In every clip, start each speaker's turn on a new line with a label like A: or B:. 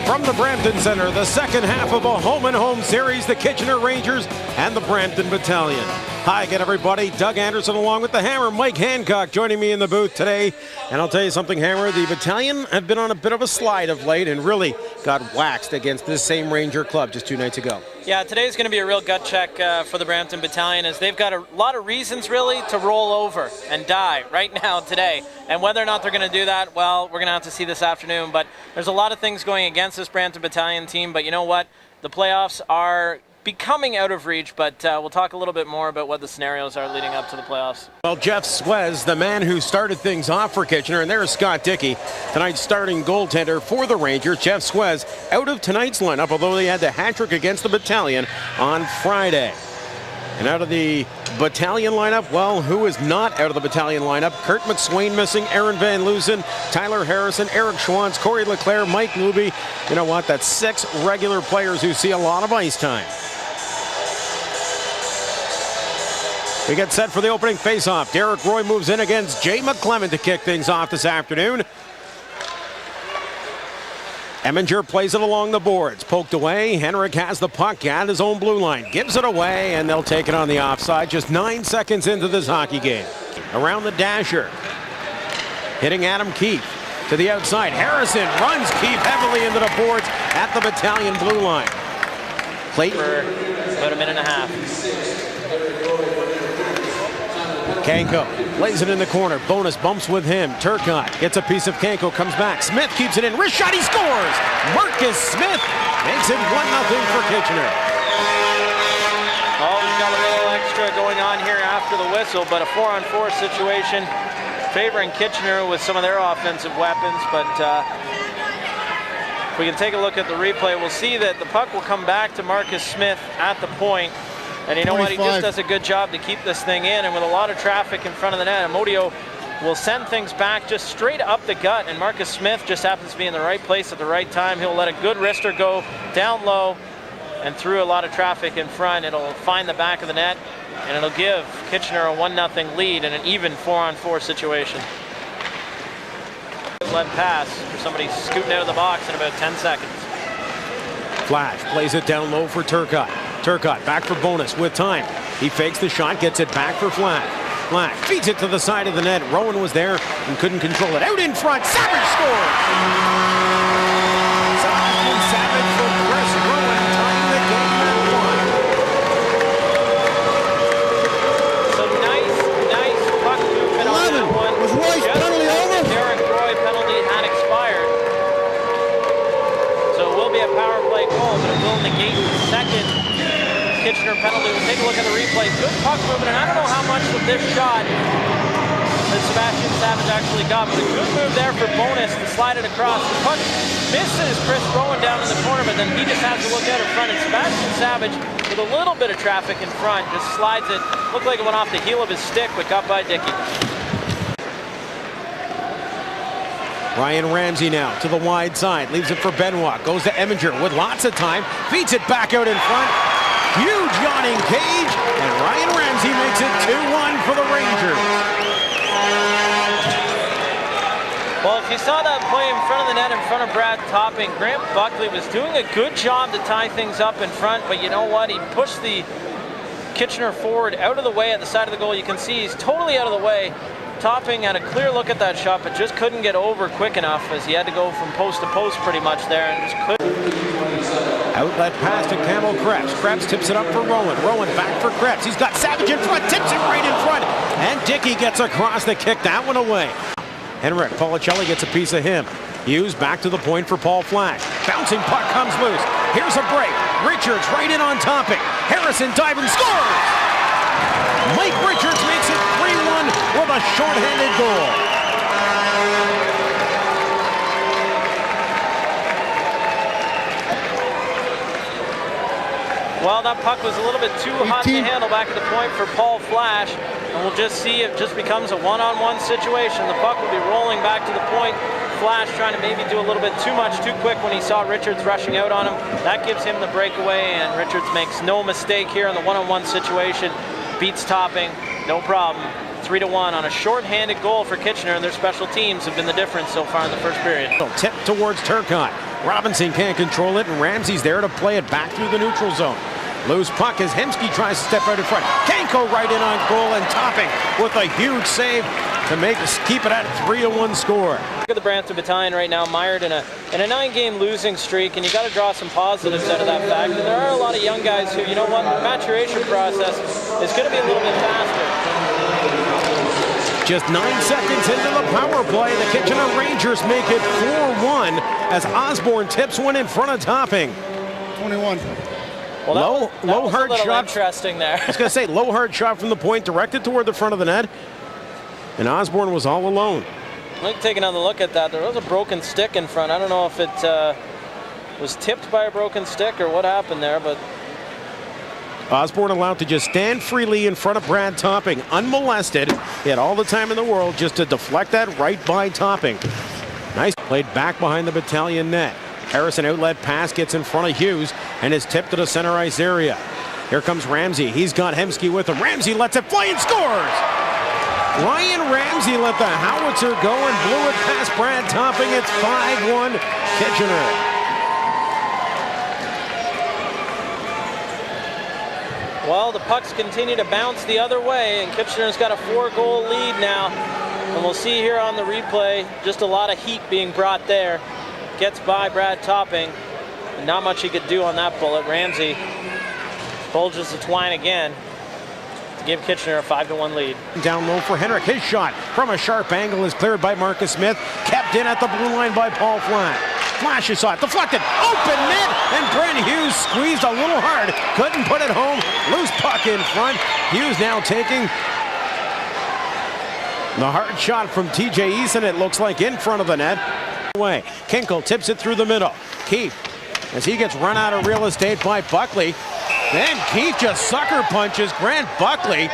A: From the Brampton Center, the second half of a home-and-home series, the Kitchener Rangers and the Brampton Battalion. Hi again, everybody. Doug Anderson along with the Hammer, Mike Hancock, joining me in the booth today. And I'll tell you something, Hammer, the Battalion have been on a bit of a slide of late and really got waxed against this same Ranger club just 2 nights ago.
B: Yeah, today's going to be a real gut check for the Brampton Battalion, as they've got a lot of reasons really to roll over and die right now today. And whether or not they're going to do that, well, we're going to have to see this afternoon. But there's a lot of things going against this Brampton Battalion team. But you know what? The playoffs are becoming out of reach, but we'll talk a little bit more about what the scenarios are leading up to the playoffs.
A: Well, Jeff Swez, the man who started things off for Kitchener, and there's Scott Dickey, tonight's starting goaltender for the Rangers. Jeff Swez out of tonight's lineup, although they had the hat trick against the Battalion on Friday. And out of the Battalion lineup, well, who is not out of the Battalion lineup? Kurt McSwain missing, Aaron Van Loosen, Tyler Harrison, Eric Schwantz, Corey Leclerc, Mike Luby. You know what? That's 6 regular players who see a lot of ice time. We get set for the opening faceoff. Derek Roy moves in against Jay McClement to kick things off this afternoon. Eminger plays it along the boards. Poked away. Henrik has the puck at his own blue line. Gives it away, and they'll take it on the offside. Just 9 seconds into this hockey game. Around the dasher. Hitting Adam Keefe to the outside. Harrison runs Keefe heavily into the boards at the Battalion blue line. Clayton.
B: For about a minute and a half.
A: Kanko plays it in the corner. Bonus bumps with him. Turcotte gets a piece of Kanko, comes back. Smith keeps it in. Wrist shot, he scores! Marcus Smith makes it 1-0 for Kitchener.
B: Oh, we've got a little extra going on here after the whistle, but a 4-on-4 situation favoring Kitchener with some of their offensive weapons. But if we can take a look at the replay, we'll see that the puck will come back to Marcus Smith at the point. And you know 25. What? He just does a good job to keep this thing in. And with a lot of traffic in front of the net, Amodio will send things back just straight up the gut. And Marcus Smith just happens to be in the right place at the right time. He'll let a good wrister go down low and through a lot of traffic in front. It'll find the back of the net, and it'll give Kitchener a 1-0 lead in an even 4-on-4 situation. Led pass for somebody scooting out of the box in about 10 seconds.
A: Flash plays it down low for Turcotte. Turcotte back for Bonus with time. He fakes the shot, gets it back for Flash. Flash feeds it to the side of the net. Rowan was there and couldn't control it. Out in front, Savage scores! Savage for Chris Rowan, tying the game at 1.
B: So nice puck movement on that one.
C: Was Roy's penalty over?
B: Derek Roy penalty had expired. So it will be a power play goal, but it will negate the second Kitchener penalty. We'll take a look at the replay. Good puck movement, and I don't know how much of this shot that Sebastian Savage actually got, but a good move there for Bonus to slide it across. The puck misses Chris Rowan down in the corner, but then he just has to look out in front, and Sebastian Savage, with a little bit of traffic in front, just slides it. Looked like it went off the heel of his stick, but got by Dickey.
A: Ryan Ramsey now to the wide side. Leaves it for Benoit. Goes to Eminger with lots of time. Feeds it back out in front. Huge yawning cage, and Ryan Ramsey makes it 2-1 for the Rangers.
B: Well, if you saw that play in front of the net, in front of Brad Topping, Grant Buckley was doing a good job to tie things up in front, but you know what? He pushed the Kitchener forward out of the way at the side of the goal. You can see he's totally out of the way. Topping had a clear look at that shot, but just couldn't get over quick enough, as he had to go from post to post pretty much there, and just couldn't.
A: Outlet pass to Campbell Krebs. Krebs tips it up for Rowan. Rowan back for Krebs. He's got Savage in front, tips it right in front, and Dickey gets across to kick that one away. Henrik Policelli gets a piece of him. Hughes back to the point for Paul Flash. Bouncing puck comes loose. Here's a break. Richards right in on Topping. Harrison diving, scores! Mike Richards makes it 3-1 with a shorthanded goal.
B: Well, that puck was a little bit too hot to handle back at the point for Paul Flash, and we'll just see if it just becomes a one-on-one situation. The puck will be rolling back to the point. Flash trying to maybe do a little bit too much, too quick when he saw Richards rushing out on him. That gives him the breakaway, and Richards makes no mistake here in the one-on-one situation. Beats Topping, no problem. 3-1 on a short-handed goal for Kitchener, and their special teams have been the difference so far in the first period.
A: Tip towards Turcotte. Robinson can't control it, and Ramsey's there to play it back through the neutral zone. Loose puck as Hemsky tries to step out in front. Kenko right in on goal, and Topping with a huge save to keep it at a 3-1 score.
B: Look at the Brampton Battalion right now, mired in a 9-game losing streak, and you got to draw some positives out of that fact. And there are a lot of young guys who, you know what, the maturation process is going to be a little bit faster.
A: Just 9 seconds into the power play, the Kitchener Rangers make it 4-1 as Osborne tips one in front of Topping.
C: 21.
B: Well,
A: low hard shot.
B: Interesting there.
A: I was going to say, low hard shot from the point, directed toward the front of the net. And Osborne was all alone.
B: Let's take another look at that. There was a broken stick in front. I don't know if it was tipped by a broken stick or what happened there, but
A: Osborne allowed to just stand freely in front of Brad Topping, unmolested. He had all the time in the world just to deflect that right by Topping. Nice played back behind the Battalion net. Harrison outlet pass gets in front of Hughes and is tipped to the center ice area. Here comes Ramsey. He's got Hemsky with him. Ramsey lets it fly and scores! Ryan Ramsey let the howitzer go and blew it past Brad Topping. It's 5-1 Kitchener.
B: Well, the pucks continue to bounce the other way, and Kitchener's got a 4-goal lead now. And we'll see here on the replay, just a lot of heat being brought there. Gets by Brad Topping. And not much he could do on that bullet. Ramsey bulges the twine again to give Kitchener a 5-1 lead.
A: Down low for Henrik. His shot from a sharp angle is cleared by Marcus Smith. Kept in at the blue line by Paul Flash. Flash is shot, deflected, open net, and Brent Hughes squeezed a little hard. Couldn't put it home. Loose puck in front. Hughes now taking the hard shot from TJ Eason, it looks like, in front of the net. Away. Kinkle tips it through the middle. Keith, as he gets run out of real estate by Buckley. Then Keith just sucker punches Grant Buckley.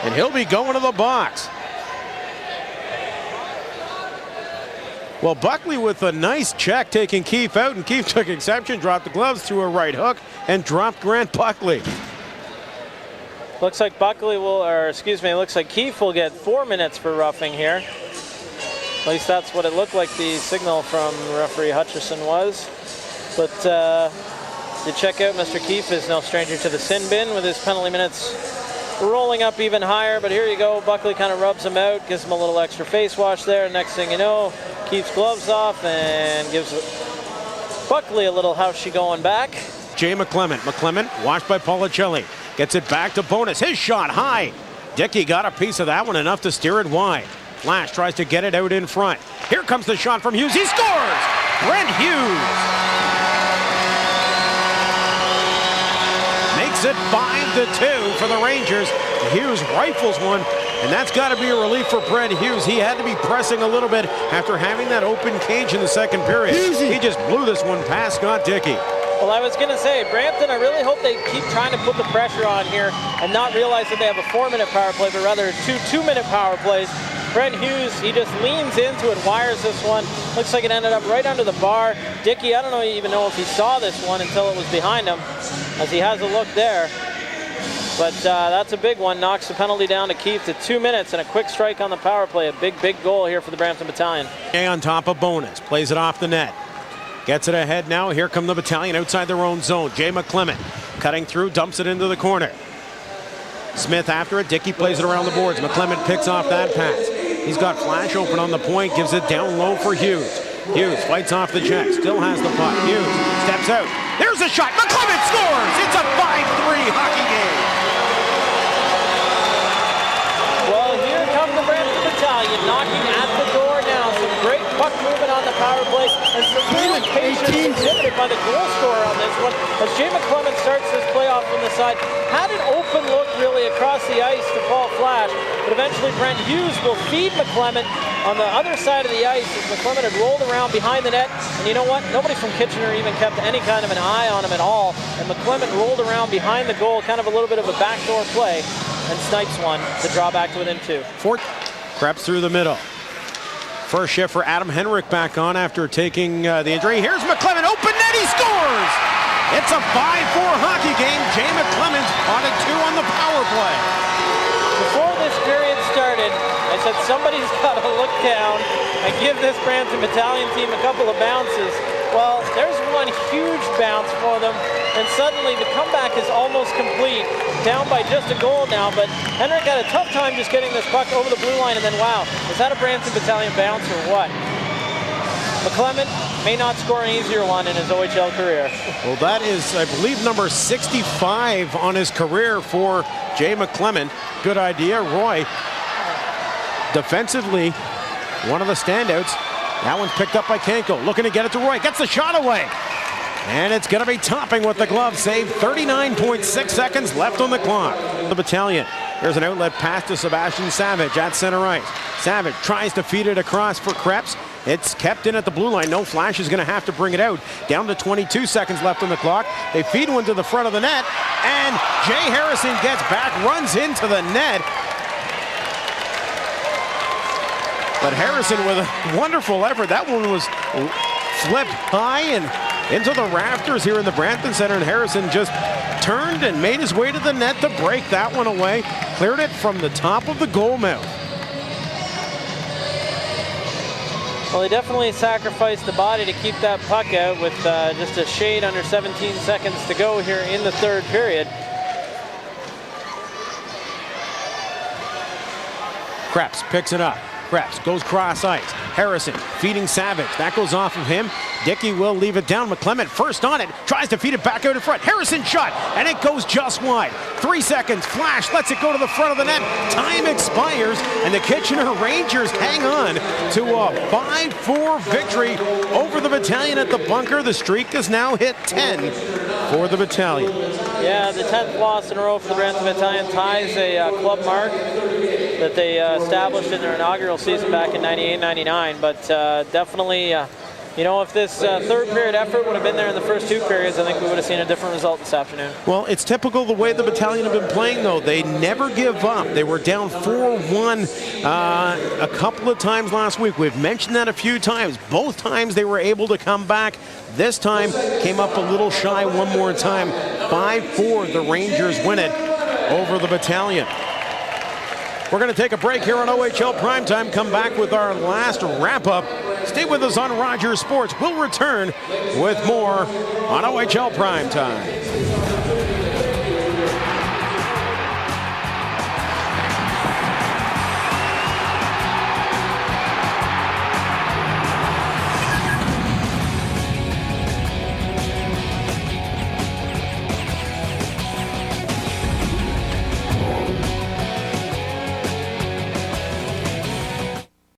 A: And he'll be going to the box. Well, Buckley with a nice check taking Keith out, and Keith took exception, dropped the gloves, threw a right hook, and dropped Grant Buckley.
B: Looks like Buckley will, or excuse me, it looks like Keith will get 4 minutes for roughing here. At least that's what it looked like the signal from referee Hutchison was. But you check out Mr. Keefe is no stranger to the sin bin with his penalty minutes rolling up even higher. But here you go, Buckley kind of rubs him out, gives him a little extra face wash there. Next thing you know, Keith's gloves off and gives Buckley a little how's she going back.
A: Jay McClement. McClement washed by Policelli. Gets it back to Bonus. His shot high. Dickey got a piece of that one, enough to steer it wide. Flash tries to get it out in front. Here comes the shot from Hughes. He scores! Brent Hughes makes it 5-2 for the Rangers. Hughes rifles one, and that's got to be a relief for Brent Hughes. He had to be pressing a little bit after having that open cage in the second period. He just blew this one past Scott Dickey.
B: Well, I was going to say, Brampton, I really hope they keep trying to put the pressure on here and not realize that they have a 4-minute power play, but rather two-minute power plays. Brent Hughes, he just leans into it, wires this one. Looks like it ended up right under the bar. Dickey, I don't even know if he saw this one until it was behind him, as he has a look there. But that's a big one. Knocks the penalty down to Keith to 2 minutes and a quick strike on the power play. A big, big goal here for the Brampton Battalion.
A: On top of Bonus, plays it off the net. Gets it ahead now. Here come the Battalion outside their own zone. Jay McClement cutting through, dumps it into the corner. Smith after it. Dickey plays it around the boards. McClement picks off that pass. He's got Flash open on the point, gives it down low for Hughes. Hughes fights off the check, still has the puck. Hughes steps out. There's a shot. McClement scores! It's a 5-3 hockey game.
B: Well, here come the Brampton Battalion knocking at the door now. Some great puck movement on the power play and some really patience exhibited by the goal scorer on this one. As Jay McClement starts this playoff from the side, had an open look really across the ice to Paul Flash, but eventually Brent Hughes will feed McClement on the other side of the ice as McClement had rolled around behind the net. And you know what? Nobody from Kitchener even kept any kind of an eye on him at all. And McClement rolled around behind the goal, kind of a little bit of a backdoor play, and snipes one to draw back to within 2.
A: Creps through the middle. First shift for Adam Henrik back on after taking the injury. Here's McClement, open net, he scores! It's a 5-4 hockey game. Jay McClement's on a 2 on the power play.
B: Before this period started, I said somebody's got to look down and give this Brampton Battalion team a couple of bounces. Well, there's one huge bounce for them, and suddenly the comeback is almost complete. Down by just a goal now, but Henrik had a tough time just getting this puck over the blue line, and then wow, is that a Brampton Battalion bounce or what? McClement may not score an easier one in his OHL career.
A: Well, that is, I believe, number 65 on his career for Jay McClement. Good idea, Roy. Defensively, one of the standouts. That one's picked up by Kanko, looking to get it to Roy. Gets the shot away. And it's going to be topping with the glove save. 39.6 seconds left on the clock. The Battalion. There's an outlet pass to Sebastian Savage at center ice. Savage tries to feed it across for Krebs. It's kept in at the blue line. No Flash is going to have to bring it out. Down to 22 seconds left on the clock. They feed one to the front of the net. And Jay Harrison gets back, runs into the net. But Harrison with a wonderful effort. That one was flipped high and into the rafters here in the Brampton Center, and Harrison just turned and made his way to the net to break that one away. Cleared it from the top of the goal mouth.
B: Well, he definitely sacrificed the body to keep that puck out with just a shade under 17 seconds to go here in the third period.
A: Krebs picks it up. Krebs goes cross ice. Harrison feeding Savage. That goes off of him. Dickey will leave it down. McClement first on it. Tries to feed it back out in front. Harrison shot, and it goes just wide. 3 seconds. Flash lets it go to the front of the net. Time expires, and the Kitchener Rangers hang on to a 5-4 victory over the Battalion at the bunker. The streak has now hit 10 for the Battalion.
B: Yeah, the 10th loss in a row for the Brampton Battalion ties a club mark that they established in their inaugural season back in 98-99, but definitely, you know, if this third period effort would have been there in the first 2 periods, I think we would have seen a different result this afternoon.
A: Well, it's typical the way the Battalion have been playing, though. They never give up. They were down 4-1 a couple of times last week. We've mentioned that a few times. Both times they were able to come back. This time came up a little shy one more time. 5-4, the Rangers win it over the Battalion. We're going to take a break here on OHL Primetime. Come back with our last wrap-up. Stay with us on Rogers Sports. We'll return with more on OHL Primetime.